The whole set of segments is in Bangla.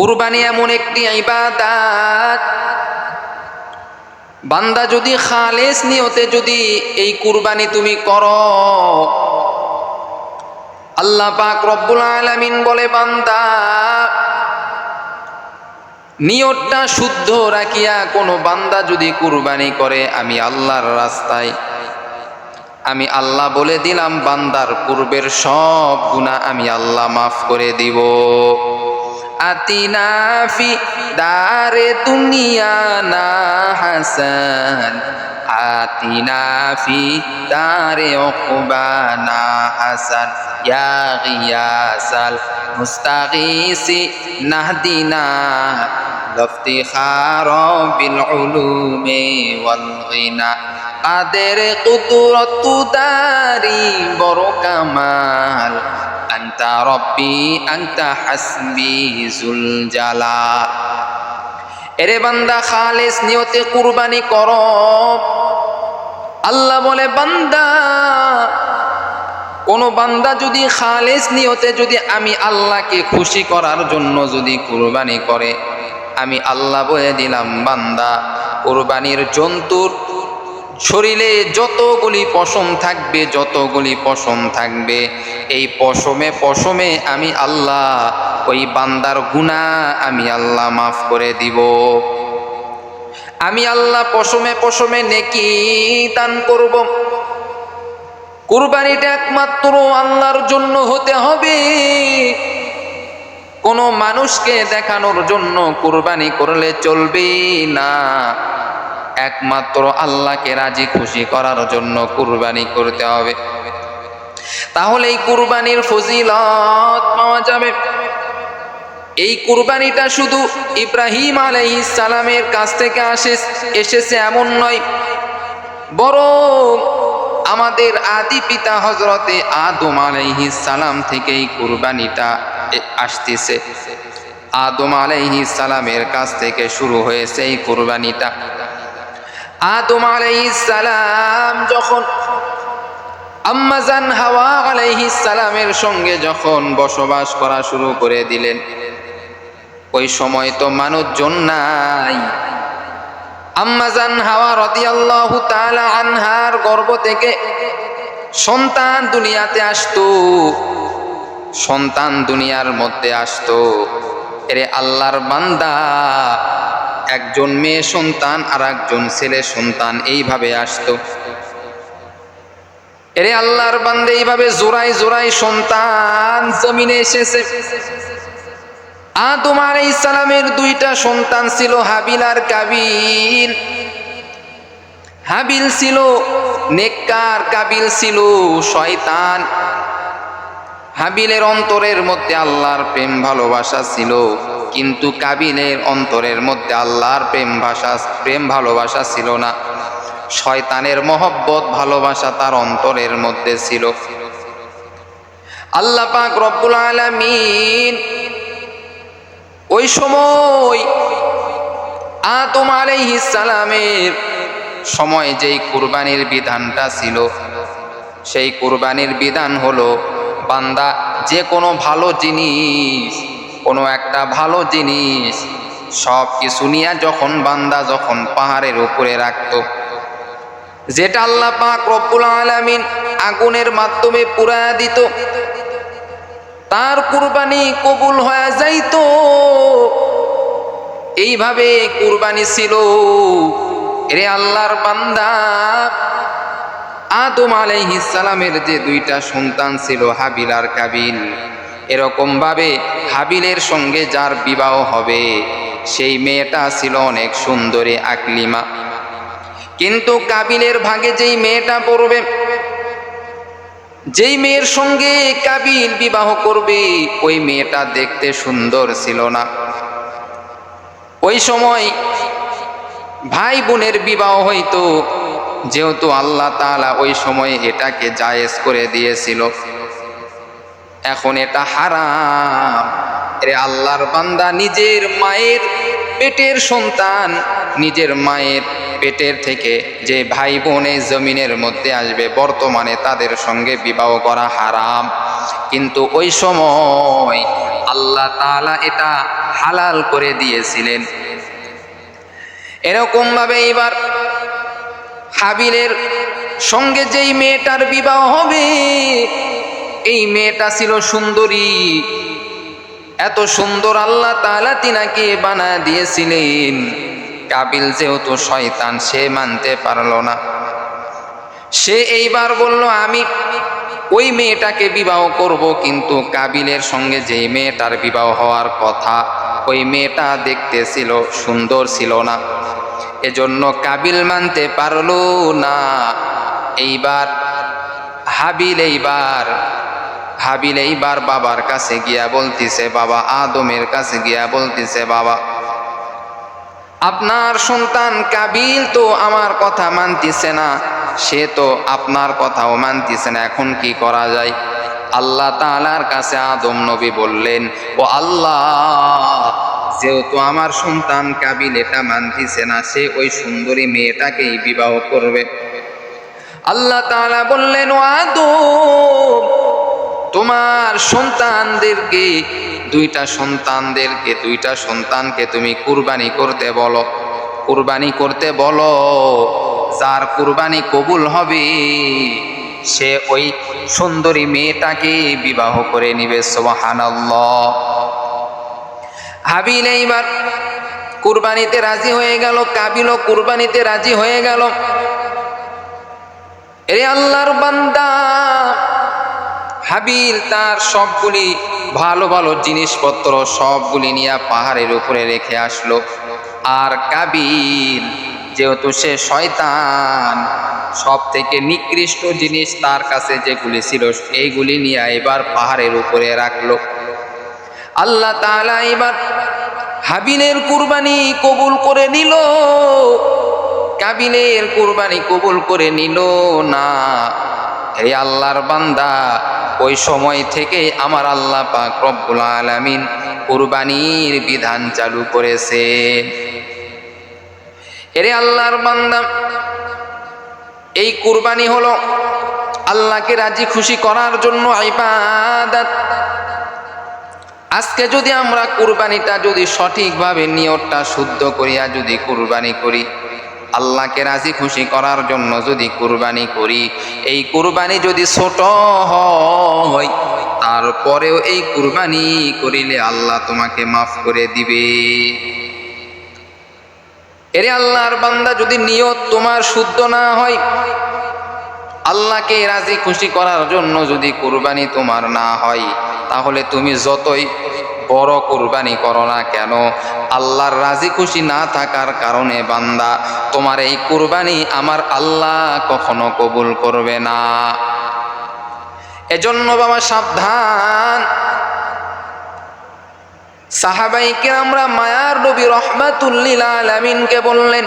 কুরবানি এমন একটি ইবাদত, বান্দা যদি খালেস নিয়তে যদি এই কুরবানি তুমি করো, আল্লাহ পাক রব্বুল আলামিন বলে, বান্দা নিয়তটা শুদ্ধ রাখিয়া কোনো বান্দা যদি কুরবানি করে আমি আল্লাহর রাস্তায়, আমি আল্লাহ বলে দিলাম বান্দার পূর্বের সব গুনাহ আমি আল্লাহ মাফ করে দিব। আতিনা ফি দারে দুনিয়া না হাসান, আতিনা ফি দারে উকবানা হাসান, ইয়া গিয়াসাল মুস্তাগীসি নাহদিনা লফতিখার বিল উলুমি ওয়াল গিনা। কাদের কুদরত দারি বড় কামাল, আনতা রব্বি আনতা হাসবি জুল জালাল। এরে বান্দা খালেস নিয়তে কুরবানি করো। আল্লাহ বলে, বান্দা কোন বান্দা যদি খালেস নিয়তে যদি আমি আল্লাহকে খুশি করার জন্য যদি কুরবানি করে, আমি আল্লাহ বলে দিলাম বান্দা কুরবানির জন্তুর শরীরে যতগুলি পশম থাকবে, যতগুলি পশম থাকবে, এই পশমে পশমে আমি আল্লাহ ওই বান্দার গুনাহ আমি আল্লাহ মাফ করে দিব। আমি আল্লাহ পশমে পশমে নেকি দান করব। কুরবানিটা একমাত্র আল্লাহর জন্য হতে হবে। কোনো মানুষকে দেখানোর জন্য কুরবানি করলে চলবে না, একমাত্র আল্লাহকে রাজি খুশি করার জন্য কুরবানি করতে হবে। তাহলে এই কুরবানির ফজিলত পাওয়া যাবে। এই কুরবানিটা শুধু ইব্রাহিম আলাইহিস সালামের কাছ থেকে এসেছে এমন নয়, বরং আমাদের আদি পিতা হযরতে আদম আলাইহিস সালাম থেকে এই কুরবানিটা আসতেছে। আদম আলাইহিস সালামের কাছ থেকে শুরু হয়েছে এই কুরবানিটা। আদম আলাইহিস সালাম যখন আম্মাজান হাওয়া আলাইহিস সালামের সঙ্গে যখন বসবাস করা শুরু করে দিলেন, ওই সময় তো মানুষজন নাই। আম্মাজান হাওয়া রাদিয়াল্লাহু তাআলা আনহার গর্ভ থেকে সন্তান দুনিয়াতে আসতো, সন্তান দুনিয়ার মধ্যে আসতো। এরে আল্লাহর বান্দা, একজন মেয়ে সন্তান আর একজন ছেলে সন্তান এইভাবে আসতো। এরে আল্লাহর বান্দা, এইভাবে জোড়ায় জোড়ায় সন্তান জমিনে এসেছে। আদম আলাইহিস সালামের দুইটা সন্তান ছিল, হাবিল আর কাবিল। হাবিল ছিল নেককার, কাবিল ছিল শয়তান। হাবিলের অন্তরের মধ্যে আল্লাহর প্রেম ভালোবাসা ছিল, কিন্তু কাবিলের অন্তরের মধ্যে আল্লাহর প্রেম ভালোবাসা ছিল না। শয়তানের মহব্বত ভালোবাসা তার অন্তরের মধ্যে ছিল। আল্লাহ পাক রব্বুল আলামিন ওই সময় আদম আলাইহিস সালামের সময় যেই কুরবানির বিধানটা ছিল, সেই কুরবানির বিধান হলো বান্দা যে কোনো ভালো জিনিস, কোনো একটা ভালো জিনিস সব কিছু নিয়ে যখন বান্দা যখন পাহাড়ের উপরে রাখত, যেটা আল্লাহ পাক রব্বুল আলামিন আগুনের মাধ্যমে পুড়ায়া দিত, তার কুরবানি কবুল হয়ে যাইতো। এইভাবে কুরবানি ছিল। এরে আল্লাহর বান্দা, আদম আলাইহিস সালামের যে দুইটা সন্তান ছিল, হাবিল আর কাবিল, এরকম ভাবে হাবিলের সঙ্গে যার বিবাহ হবে সেই মেয়েটা ছিল অনেক সুন্দরী আকলিমা। কিন্তু কাবিলের ভাগে যেই মেয়েটা পড়বে, যেই মেয়ের সঙ্গে কাবিল বিবাহ করবে, ওই মেয়েটা দেখতে সুন্দর ছিল না। ওই সময় ভাই বোনের বিবাহ হইতো, যেহেতু আল্লাহ তাআলা ওই সময় এটাকে জায়েজ করে দিয়েছিল, এখন এটা হারাম। এরে আল্লাহর বান্দা, নিজের মায়ের পেটের সন্তান, নিজের মায়ের পেটের থেকে যে ভাই বোন এই জমিনের মধ্যে আসবে, বর্তমানে তাদের সঙ্গে বিবাহ করা হারাম। কিন্তু ওই সময় আল্লাহ তাআলা এটা হালাল করে দিয়েছিলেন। এরকম ভাবে এবার হাবিলের সঙ্গে যেই মেয়েটার বিবাহ হবে, এই মেয়েটা ছিল সুন্দরী, এত সুন্দর আল্লাহ তাআলা তিনাকে বানায় দিয়েছিলেন। কাবিল যেহেতু শয়তান, সে মানতে পারল না। সে এইবার বলল আমি ওই মেয়েটাকে বিবাহ করব, কিন্তু কাবিলের সঙ্গে যেই মেয়েটার বিবাহ হওয়ার কথা, ওই মেয়েটা দেখতে ছিল সুন্দর ছিল না, এজন্য কাবিল মানতে পারল না। এইবার হাবিল এইবার বাবার কাছে গিয়া বলতিছে, বাবা আদমের কাছে গিয়া বলতিছে, বাবা আপনার সন্তান কাবিল তো আমার কথা মানতিছে না, সে তো আপনার কথাও মানতিছে না, এখন কি করা যায়? আল্লাহ তাআলার কাছে আদম নবী বললেন, ও আল্লাহ, যেহেতু আমার সন্তান কাবিল এটা মানতিছে না, সে ওই সুন্দরী মেয়েটাকেই বিবাহ করবে। আল্লাহ তাআলা বললেন, ও আদম, তোমার সন্তানদেরকে দুইটা সন্তানকে তুমি কুরবানি করতে বলো। যার কুরবানি কবুল হবে সে ওই সুন্দরী মেয়েটাকে বিবাহ করে নিবে। সুবহানাল্লাহ। হাবিল এইবার কুরবানিতে রাজি হয়ে গেল, কাবিলও কুরবানিতে রাজি হয়ে গেল। এরে আল্লাহর বান্দা, হাবিল তার সবগুলি ভালো ভালো জিনিসপত্র সবগুলি নিয়ে পাহাড়ের উপরে রেখে আসলো। আর কাবিল যেহেতু সে শয়তান, সব থেকে নিকৃষ্ট জিনিস তার কাছে যেগুলি ছিল এইগুলি নিয়ে এবার পাহাড়ের উপরে রাখলো। আল্লাহ তাআলা এবার হাবিলের কুরবানি কবুল করে নিল, কাবিলের কুরবানি কবুল করে নিল না। হে আল্লাহর বান্দা, ওই সময় থেকে আমার আল্লাহ পাক রব্বুল আলামিন কুরবানির বিধান চালু করেছে। এরে আল্লাহর বান্দা, এই কুরবানি হলো আল্লাহকে রাজি খুশি করার জন্য ইবাদত। আজকে যদি আমরা কুরবানিটা যদি সঠিকভাবে নিয়তটা শুদ্ধ করিয়া যদি কুরবানি করি, আল্লাহকে রাজি খুশি করার জন্য যদি কুরবানি করি, এই কুরবানি যদি ছোট হয়, তারপরেও এই কুরবানি করিলে আল্লাহ তোমাকে মাফ করে দিবে। এরে আল্লাহর বান্দা, যদি নিয়ত তোমার শুদ্ধ না হয়, আল্লাহকে রাজি খুশি করার জন্য যদি কুরবানি তোমার না হয়, তাহলে তুমি যতই বড় কুরবানি করো না কেন, আল্লাহর রাজি খুশি না থাকার কারণে বান্দা তোমার এই কুরবানি আমার আল্লাহ কখনো কবুল করবে না। এজন্য বাবা সাবধান। সাহাবায়ে কেরামরা মায়ার নবী রাহমাতুল লিল আলামিনকে বললেন,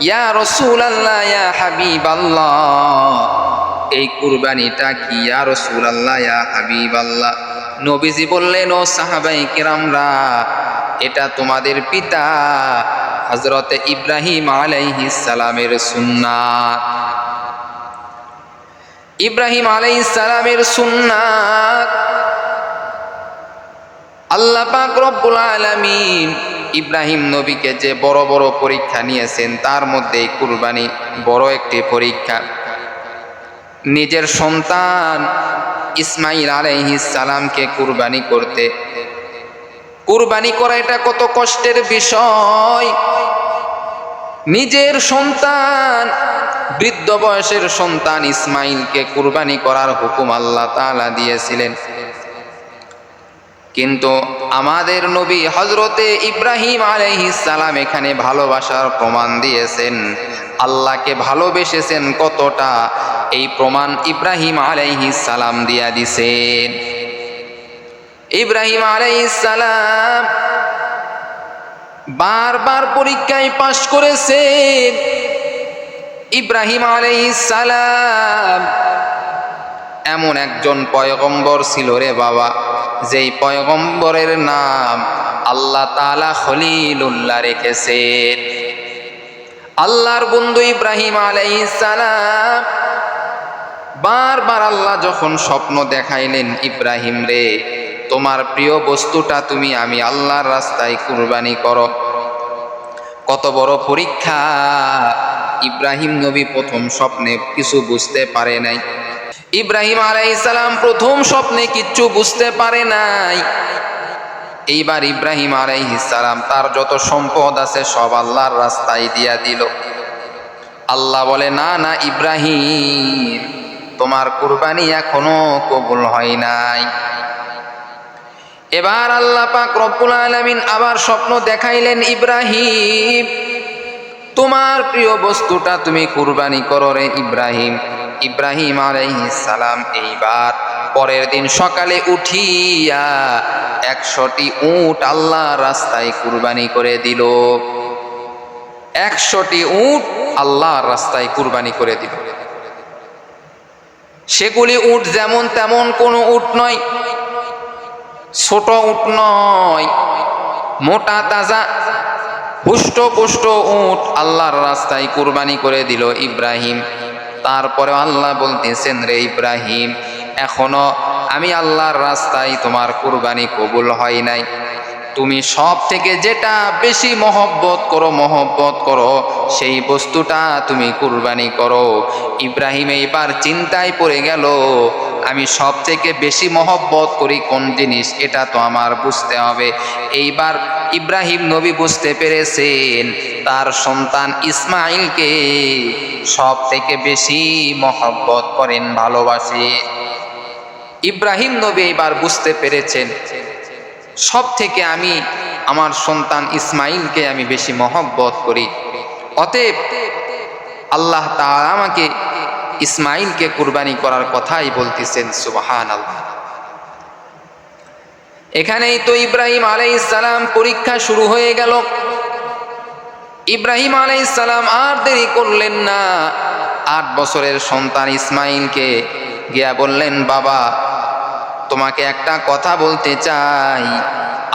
ইয়া রাসূলুল্লাহ, ইয়া হাবিবাল্লাহ, এই কুরবানিটা কি ইয়া রাসূলুল্লাহ, ইয়া হাবিবাল্লাহ? নবীজি বললেন, ও সাহাবায়ে কেরামরা, এটা তোমাদের পিতা হযরত ইব্রাহিম আলাইহিস সালামের সুন্নাত। ইব্রাহিম আলাইহিস সালামের সুন্নাত। আল্লাহ পাক রব্বুল আলামিন ইব্রাহিম নবীকে যে বড় বড় পরীক্ষা নিয়েছেন, তার মধ্যে এই কুরবানি বড় একটি পরীক্ষা। নিজের সন্তান ইসমাইল আলাইহিস সালামকে কুরবানি করা এটা কত কষ্টের বিষয়। নিজের সন্তান, বৃদ্ধ বয়সের সন্তান ইসমাইলকে কুরবানি করার হুকুম আল্লাহ তাআলা দিয়েছিলেন, কিন্তু আমাদের নবী হযরতে ইব্রাহিম আলাইহিস সালাম এখানে ভালোবাসার প্রমাণ দিয়েছেন। আল্লাহকে ভালোবেসেছেন কতটা, এই প্রমাণ ইব্রাহিম আলাইহিস সালাম দিয়া দিছেন। ইব্রাহিম আলাইহিস সালাম বারবার পরীক্ষায় পাশ করেছেন। ইব্রাহিম আলাইহিস সালাম এমন একজন পয়গম্বর ছিল রে বাবা, যেই পয়গম্বরের নাম আল্লাহ তাআলা খলিলুল্লাহ রেখেছেন। আল্লাহর বন্ধু ইব্রাহিম আলাইহিস সালাম বারবার আল্লাহ যখন স্বপ্ন দেখাইলেন ইব্রাহিম রে, তোমার প্রিয় বস্তুটা তুমি আমি আল্লাহর রাস্তায় কুরবানি করো। কত বড় পরীক্ষা! ইব্রাহিম নবী প্রথম স্বপ্নে কিছু বুঝতে পারে নাই। ইব্রাহিম আলাইহিস সালাম প্রথম স্বপ্নে কিচ্ছু বুঝতে পারে নাই। এইবার ইব্রাহিম আলাইহিস সালাম তার যত সম্পদ আছে সব আল্লাহর রাস্তায় দিয়া দিল। আল্লাহ বলে, না না ইব্রাহিম, তোমার কুরবানি এখনো কবুল হয় নাই। এবার আল্লাহ পাক রব্বুল আলামিন আবার স্বপ্ন দেখাইলেন, ইব্রাহিম তোমার প্রিয় বস্তুটা তুমি কুরবানি করো রে ইব্রাহিম। ইব্রাহিম আলাইহিস সালাম এইবার পরের দিন সকালে উঠিয়া 100টি উট আল্লাহর রাস্তায় কুরবানি করে দিল। 100টি উট আল্লাহর রাস্তায় কুরবানি করে দিল। সেগুলি উট যেমন তেমন কোনো উট নয়, ছোট উট নয়, মোটা তাজা হুষ্টপুষ্ট উট আল্লাহর রাস্তায় কুরবানি করে দিল ইব্রাহিম। তারপরে আল্লাহ বলতেছেন, রে ইব্রাহিম, এখনো আমি আল্লাহর রাস্তায় তোমার কুরবানি কবুল হয় নাই। তুমি সব থেকে যেটা বেশি মহব্বত করো সেই বস্তুটা তুমি কুরবানি করো। ইব্রাহিম এইবার চিন্তায় পড়ে গেল, আমি সব থেকে বেশি মহব্বত করি কোন জিনিস, এটা তো আমার বুঝতে হবে। এইবার ইব্রাহিম নবী বুঝতে পেরেছেন তার সন্তান ইসমাইলকে সব থেকে বেশি মহব্বত করেন, ভালোবাসে। ইব্রাহিম নবী এইবার বুঝতে পেরেছেন সব থেকে আমি আমার সন্তান ইসমাইলকে আমি বেশি মহব্বত করি, অতএব আল্লাহ তাআলা আমাকে ইসমাইলকে কুরবানি করার কথাই বলতেছেন। সুবহানাল্লাহ। এখানেই তো ইব্রাহিম আলাইহিস সালাম পরীক্ষা শুরু হয়ে গেল। ইব্রাহিম আলাইহিস সালাম আর দেরি করলেন না, 8 বছরের সন্তান ইসমাইলকে গিয়া বললেন, বাবা তোমাকে একটা কথা বলতে চাই,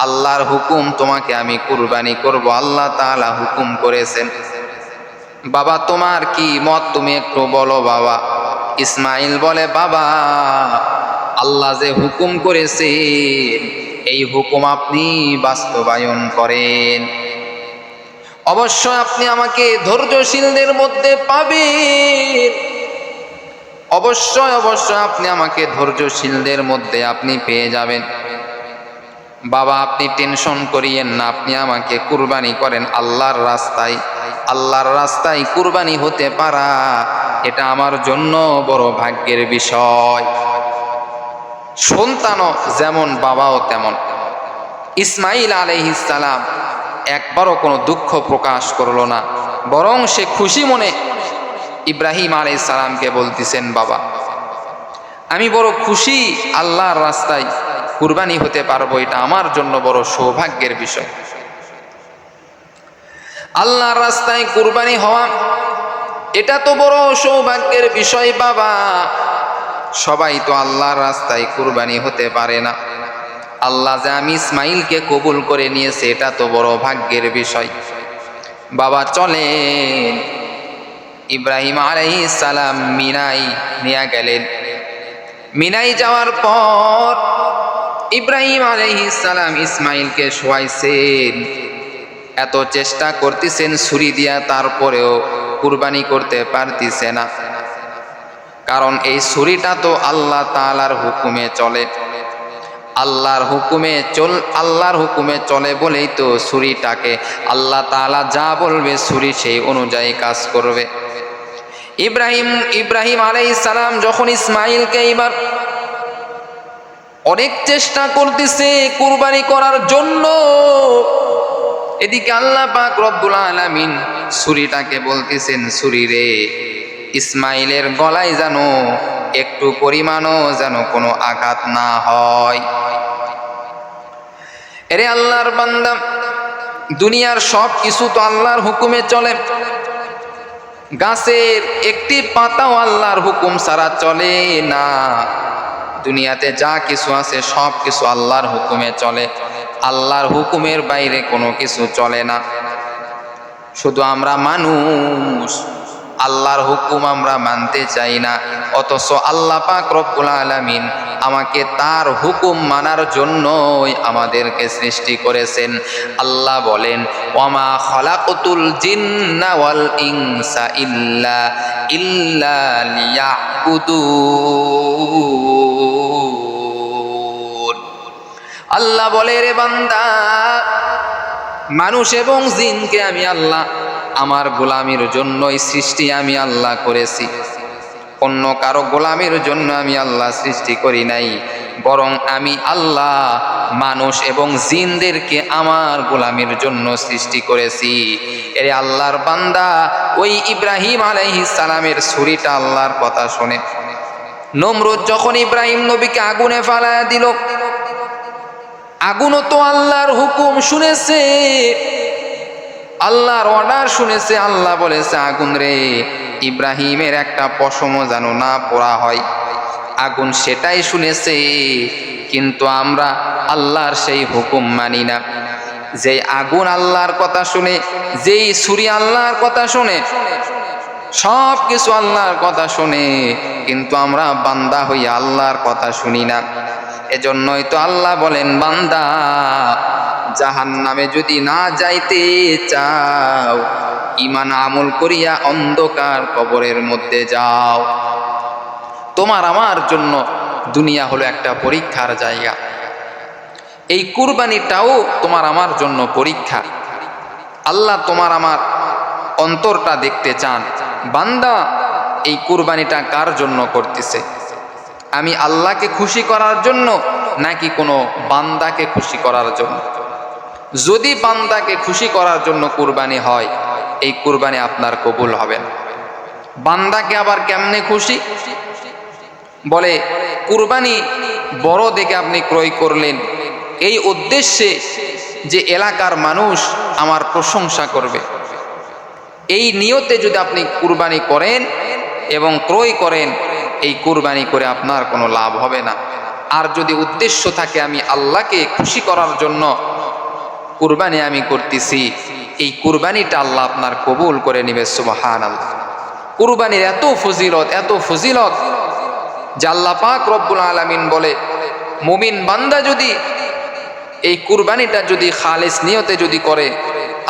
আল্লাহর হুকুম, তোমাকে আমি কুরবানি করব, আল্লাহ তাআলা হুকুম করেছেন। বাবা তোমার কি মত, তুমি একটু বলো বাবা। ইসমাইল বলে, বাবা আল্লাহ যে হুকুম করেছেন এই হুকুম আপনি বাস্তবায়ন করেন। অবশ্যই আপনি আমাকে ধৈর্যশীলদের মধ্যে পাবেন, অবশ্যই আপনি আমাকে ধৈর্যশীলদের মধ্যে আপনি পেয়ে যাবেন। বাবা আপনি টেনশন করিয়েন না, আপনি আমাকে কুরবানি করেন আল্লাহর রাস্তায়। আল্লাহর রাস্তায় কুরবানি হতে পারা এটা আমার জন্য বড় ভাগ্যের বিষয়। সন্তানও যেমন বাবাও তেমন। ইসমাইল আলাইহিস সালাম একবারও কোনো দুঃখ প্রকাশ করলো না, বরং সে খুশি মনে ইব্রাহিম আলাইহিস সালামকে বলতেছেন, বাবা আমি বড় খুশি আল্লাহর রাস্তায় কুরবানি হতে পারবো, এটা আমার জন্য বড় সৌভাগ্যের বিষয়। আল্লাহর রাস্তায় কুরবানি হওয়া এটা তো বড় সৌভাগ্যের বিষয় বাবা। সবাই তো আল্লাহর রাস্তায় কুরবানি হতে পারে না। আল্লাহ যে আমি ইসমাইলকে কবুল করে নিয়েছে এটা তো বড় ভাগ্যের বিষয়। বাবা চলেন। ইব্রাহিম আলাইহিস সালাম মিনাই নিয়ে গেলেন। মিনাই যাওয়ার পর ইব্রাহিম আলাইহিস সালাম ইসমাইলকে শোয়াইছেন। এত চেষ্টা করতেছেন ছুরি দিয়া, তারপরেও কুরবানি করতে পারতেছে না, কারণ এই ছুরিটা তো আল্লাহ তাআলার হুকুমে চলে। আল্লাহর হুকুমে চলে বলেই তো ছুরিটাকে আল্লাহ তাআলা যা বলবে ছুরি সেই অনুযায়ী কাজ করবে। ইব্রাহিম আলাইহিস সালাম যখন ইসমাইলকে এবার অনেক চেষ্টা করতেছে কুরবানি করার জন্য, এদিকে আল্লাহ পাক রব্বুল আলামিন ছুরিটাকে বলতেছেন, ছুরি রে ইসমাইলের গলায় যেন একটু পরিমাণও যেন কোনো আঘাত না হয়। এরে আল্লাহর বান্দা, দুনিয়ার সব কিছু তো আল্লাহর হুকুমে চলে। গাছের একটি পাতাও আল্লাহর হুকুম ছাড়া চলে না। দুনিয়াতে যা কিছু আছে সব কিছু আল্লাহর হুকুমে চলে। আল্লাহর হুকুমের বাইরে কোনো কিছু চলে না। শুধু আমরা মানুষ আল্লাহর হুকুম আমরা মানতে চাই না, অথচ আল্লাহ পাক রব্বুল আলামিন আমাকে তার হুকুম মানার জন্যই আমাদেরকে সৃষ্টি করেছেন। আল্লাহ বলেন, ওয়ামা খালাকতুল জিন্না ওয়াল ইনসা ইল্লা লিয়াবুদুন। আল্লাহ বলে, রে বান্দা, মানুষ এবং জিনকে আমি আল্লাহ আমার গোলামির জন্যই সৃষ্টি আমি আল্লাহ করেছি। অন্য কারো গোলামির জন্য আমি আল্লাহ সৃষ্টি করি নাই, বরং আমি আল্লাহ মানুষ এবং জিনদেরকে আমার গোলামির জন্য সৃষ্টি করেছি। এরে আল্লাহর বান্দা, ওই ইব্রাহিম আলাইহিস সালামের ছুরিটা আল্লাহর কথা শুনে নমরুদ যখন ইব্রাহিম নবীকে আগুনে ফালায়া দিল, আগুনও তো আল্লাহর হুকুম শুনেছে, আল্লাহর অর্ডার শুনেছে। আল্লাহ বলেছে, আগুন রে, ইব্রাহিমের একটা পশমও যেন না পোড়া হয়। আগুন সেটাই শুনেছে, কিন্তু আমরা আল্লাহর সেই হুকুম মানি না। যেই আগুন আল্লাহর কথা শুনে, যেই ছুরি আল্লাহর কথা শুনে, সব কিছু আল্লাহর কথা শুনে, কিন্তু আমরা বান্দা হইয়া আল্লাহর কথা শুনি না। এজন্যই তো আল্লাহ বলেন, বান্দা, জাহান্নামে যদি না যাইতে চাও, ঈমান আমল করিয়া অন্ধকার কবরের মধ্যে যাও। তোমার আমার জন্য দুনিয়া হলো একটা পরীক্ষার জায়গা। এই কুরবানিটাও তোমার আমার জন্য পরীক্ষা। আল্লাহ তোমার আমার অন্তরটা দেখতে চান, বান্দা এই কুরবানিটা কার জন্য করতেছে। আমি আল্লাহকে খুশি করার জন্য নাকি কোনো বান্দাকে খুশি করার জন্য? যদি বান্দাকে খুশি করার জন্য কুরবানি হয়, এই কুরবানি আপনার কবুল হবে না। বান্দাকে আবার কেমনে খুশি? বলে, কুরবানি বড় দেখে আপনি ক্রয় করলেন এই উদ্দেশ্যে যে এলাকার মানুষ আমার প্রশংসা করবে, এই নিয়তে যদি আপনি কুরবানি করেন এবং ক্রয় করেন, এই কুরবানি করে আপনার কোনো লাভ হবে না। আর যদি উদ্দেশ্য থাকে আমি আল্লাহকে খুশি করার জন্য কুরবানি আমি করতেছি, এই কুরবানিটা আল্লাহ আপনার কবুল করে নেবে। সুবহানাল্লাহ। কুরবানির এত ফজিলত যে আল্লাহ পাক রব্বুল আলামিন বলে, মুমিন বান্দা যদি এই কুরবানিটা যদি খালিস নিয়তে যদি করে,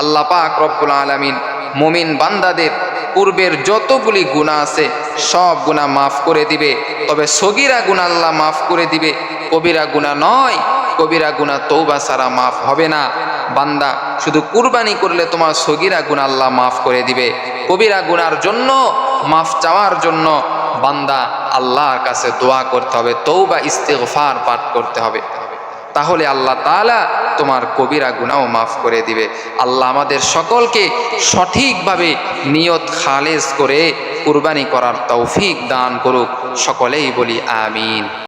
আল্লাহ পাক রব্বুল আলামিন মুমিন বান্দাদের পূর্বের যতগুলি গুনাহ আছে সব গুনাহ মাফ করে দিবে। তবে সগীরা গুনাহ আল্লাহ মাফ করে দিবে, কবিরা গুনাহ নয়। কবিরা গুনাহ তওবা ছাড়া মাফ হবে না। বান্দা, শুধু কুরবানি করলে তোমার সগীরা গুনাহ আল্লাহ মাফ করে দিবে। কবিরা গুনার জন্য মাফ চাওয়ার জন্য বান্দা আল্লাহর কাছে দোয়া করতে হবে, তওবা ইস্তিগফার পাঠ করতে হবে। তাহলে আল্লাহ তাআলা তোমার কবিরা গুনাহও মাফ করে দিবে। আল্লাহ আমাদের সকলকে সঠিকভাবে নিয়ত খালেস করে কুরবানি করার তৌফিক দান করুক। সকলেই বলি আমিন।